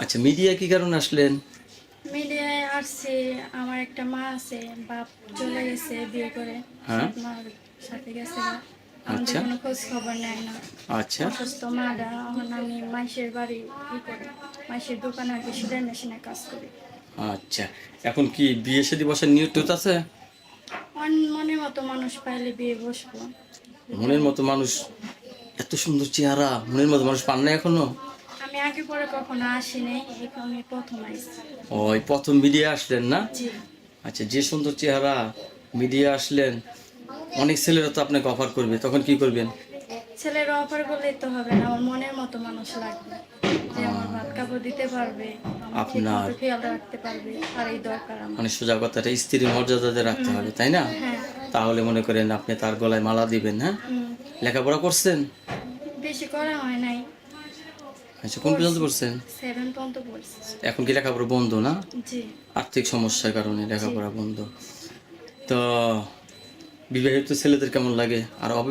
আচ্ছা, মিডিয়া কি কারণে আসলেন? মিডিয়ায় আসছি, আমার একটা মা আছে, বাপ চলে গেছে বিয়ে করে, হ্যাঁ। সৎ মার সাথে গেছে গা। আমাদের আচ্ছা, কোনো খোঁজ খবর নেয় না। আচ্ছা, অসুস্থ মারা, এখন আমি মাইশের বাড়ি ই করি, মাইশের দোকানে আর কি সেলাই মেশিনে কাজ করি। আচ্ছা। এখন কি বিয়ে শাদী বসার নিয়ত টুত আছে? মনের মতো মানুষ পাইলে বিয়ে বসবো। মনের মতো মানুষ, এত সুন্দর চেহারা, মনের মতো মানুষ পান না এখনো? আমি আগে পরে কখনো আসিনি, এখন আমি প্রথম আইছি। ওই প্রথম মিডিয়া আসলেন না? জি। আচ্ছা, যে সুন্দর চেহারা, মিডিয়া আসলেন, অনেক ছেলেরা তো আপনাকে অফার করবে, তখন কি করবেন? ছেলের অফার করলেই তো হবে না, আমার মনের মতো মানুষ লাগবে, যে আমার ভাত কাপড় দিতে পারবে, আমার ঠিক আপনার মতো খেয়াল রাখতে পারবে, আর এই দরকার আমার। মানে সোজা কথাটা, স্ত্রীর মর্যাদাতে রাখতে হবে, তাই না? হ্যাঁ। তাহলে মনে করেন আপনি তার গলায় মালা দিবেন, হ্যাঁ? হুম। লেখাপড়া করছেন? বেশি করা হয় নাই। আচ্ছা, কোন পর্যন্ত পড়ছেন? 7 পর্যন্ত পড়ছি। এখন কি লেখাপড়া বন্ধ না? জি। আর্থিক সমস্যার কারণে জি। লেখাপড়া বন্ধ। তো বিবাহিত ছেলেদের কেমন লাগে? আর